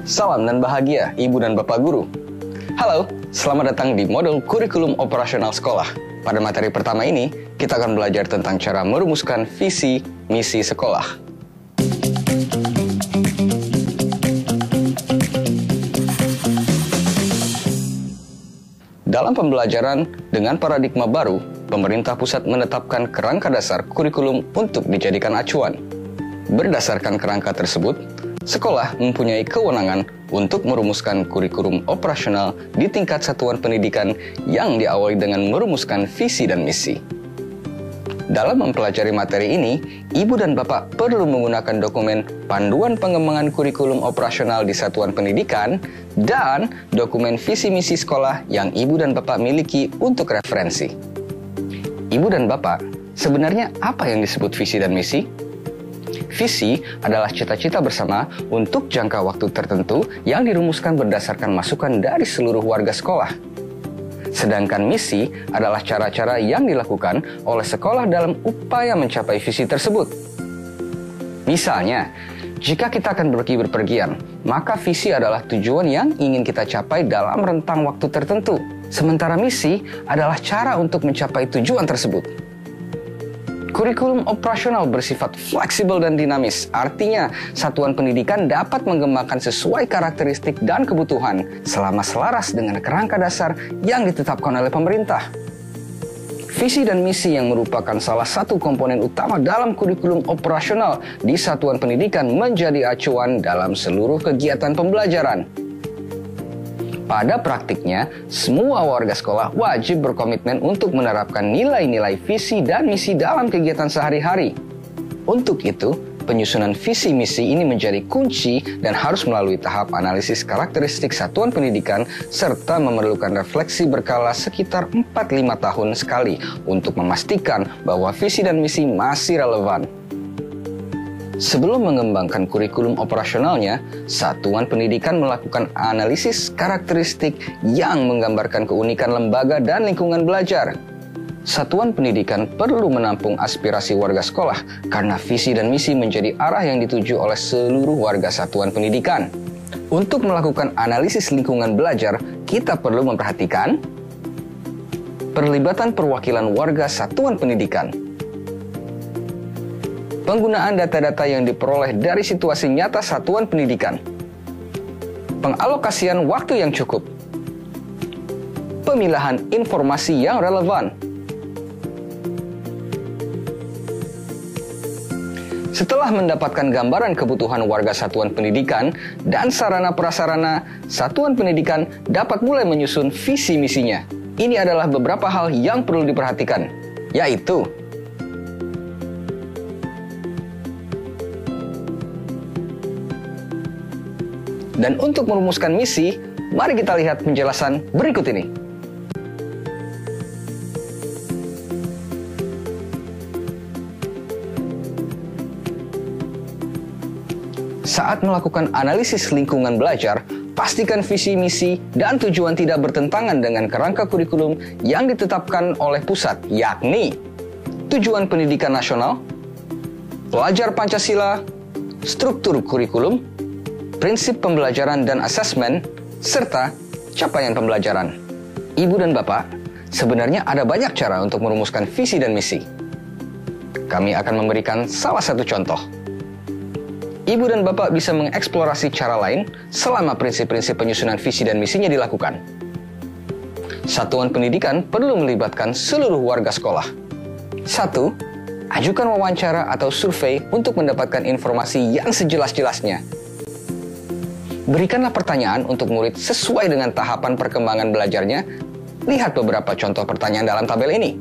Salam dan bahagia, Ibu dan Bapak Guru. Halo, selamat datang di modul kurikulum operasional sekolah. Pada materi pertama ini, kita akan belajar tentang cara merumuskan visi misi sekolah. Dalam pembelajaran dengan paradigma baru, pemerintah pusat menetapkan kerangka dasar kurikulum untuk dijadikan acuan. Berdasarkan kerangka tersebut, sekolah mempunyai kewenangan untuk merumuskan kurikulum operasional di tingkat satuan pendidikan yang diawali dengan merumuskan visi dan misi. Dalam mempelajari materi ini, Ibu dan Bapak perlu menggunakan dokumen Panduan Pengembangan Kurikulum Operasional di Satuan Pendidikan dan dokumen visi misi sekolah yang Ibu dan Bapak miliki untuk referensi. Ibu dan Bapak, sebenarnya apa yang disebut visi dan misi? Visi adalah cita-cita bersama untuk jangka waktu tertentu yang dirumuskan berdasarkan masukan dari seluruh warga sekolah. Sedangkan misi adalah cara-cara yang dilakukan oleh sekolah dalam upaya mencapai visi tersebut. Misalnya, jika kita akan pergi berpergian, maka visi adalah tujuan yang ingin kita capai dalam rentang waktu tertentu. Sementara misi adalah cara untuk mencapai tujuan tersebut. Kurikulum operasional bersifat fleksibel dan dinamis, artinya satuan pendidikan dapat mengembangkan sesuai karakteristik dan kebutuhan selama selaras dengan kerangka dasar yang ditetapkan oleh pemerintah. Visi dan misi yang merupakan salah satu komponen utama dalam kurikulum operasional di satuan pendidikan menjadi acuan dalam seluruh kegiatan pembelajaran. Pada praktiknya, semua warga sekolah wajib berkomitmen untuk menerapkan nilai-nilai visi dan misi dalam kegiatan sehari-hari. Untuk itu, penyusunan visi misi ini menjadi kunci dan harus melalui tahap analisis karakteristik satuan pendidikan serta memerlukan refleksi berkala sekitar 4-5 tahun sekali untuk memastikan bahwa visi dan misi masih relevan. Sebelum mengembangkan kurikulum operasionalnya, satuan pendidikan melakukan analisis karakteristik yang menggambarkan keunikan lembaga dan lingkungan belajar. Satuan pendidikan perlu menampung aspirasi warga sekolah karena visi dan misi menjadi arah yang dituju oleh seluruh warga satuan pendidikan. Untuk melakukan analisis lingkungan belajar, kita perlu memperhatikan perlibatan perwakilan warga satuan pendidikan, penggunaan data-data yang diperoleh dari situasi nyata satuan pendidikan, pengalokasian waktu yang cukup, pemilahan informasi yang relevan. Setelah mendapatkan gambaran kebutuhan warga satuan pendidikan dan sarana-prasarana, satuan pendidikan dapat mulai menyusun visi misinya. Ini adalah beberapa hal yang perlu diperhatikan, yaitu dan untuk merumuskan misi, mari kita lihat penjelasan berikut ini. Saat melakukan analisis lingkungan belajar, pastikan visi, misi, dan tujuan tidak bertentangan dengan kerangka kurikulum yang ditetapkan oleh pusat, yakni tujuan pendidikan nasional, pelajar Pancasila, struktur kurikulum, prinsip pembelajaran dan asesmen, serta capaian pembelajaran. Ibu dan Bapak, sebenarnya ada banyak cara untuk merumuskan visi dan misi. Kami akan memberikan salah satu contoh. Ibu dan Bapak bisa mengeksplorasi cara lain selama prinsip-prinsip penyusunan visi dan misinya dilakukan. Satuan pendidikan perlu melibatkan seluruh warga sekolah. 1. Ajukan wawancara atau survei untuk mendapatkan informasi yang sejelas-jelasnya. Berikanlah pertanyaan untuk murid sesuai dengan tahapan perkembangan belajarnya. Lihat beberapa contoh pertanyaan dalam tabel ini.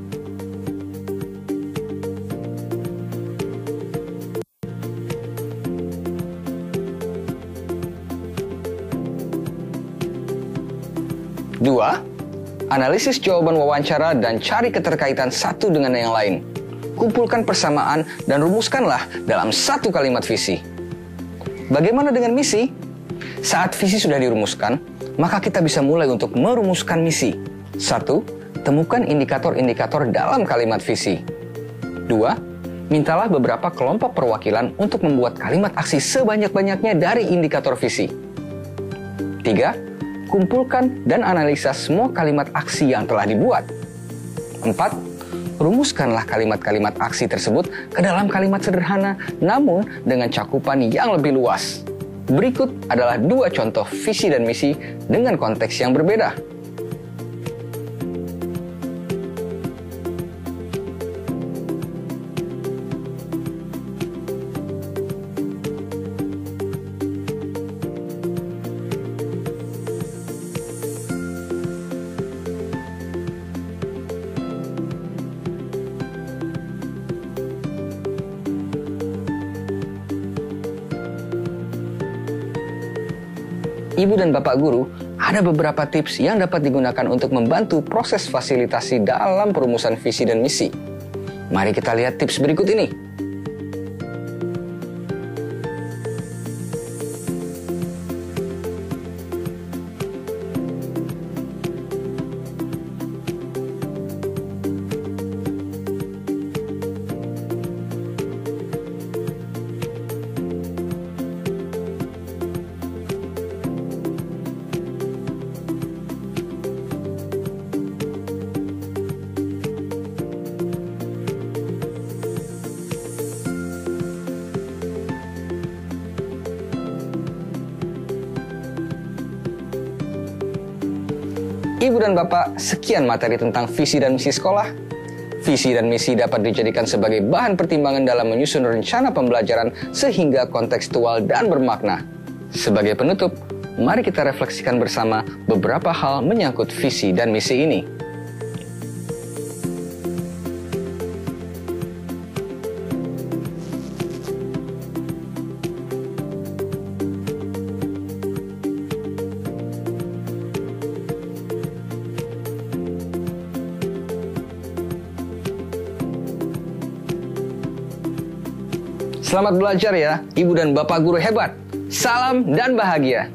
Dua, analisis jawaban wawancara dan cari keterkaitan satu dengan yang lain. Kumpulkan persamaan dan rumuskanlah dalam satu kalimat visi. Bagaimana dengan misi? Saat visi sudah dirumuskan, maka kita bisa mulai untuk merumuskan misi. 1. Temukan indikator-indikator dalam kalimat visi. 2. Mintalah beberapa kelompok perwakilan untuk membuat kalimat aksi sebanyak-banyaknya dari indikator visi. 3. Kumpulkan dan analisa semua kalimat aksi yang telah dibuat. 4. Rumuskanlah kalimat-kalimat aksi tersebut ke dalam kalimat sederhana namun dengan cakupan yang lebih luas. Berikut adalah 2 contoh visi dan misi dengan konteks yang berbeda. Ibu dan Bapak Guru, ada beberapa tips yang dapat digunakan untuk membantu proses fasilitasi dalam perumusan visi dan misi. Mari kita lihat tips berikut ini. Ibu dan Bapak, sekian materi tentang visi dan misi sekolah. Visi dan misi dapat dijadikan sebagai bahan pertimbangan dalam menyusun rencana pembelajaran sehingga kontekstual dan bermakna. Sebagai penutup, mari kita refleksikan bersama beberapa hal menyangkut visi dan misi ini. Selamat belajar ya, Ibu dan Bapak Guru hebat. Salam dan bahagia.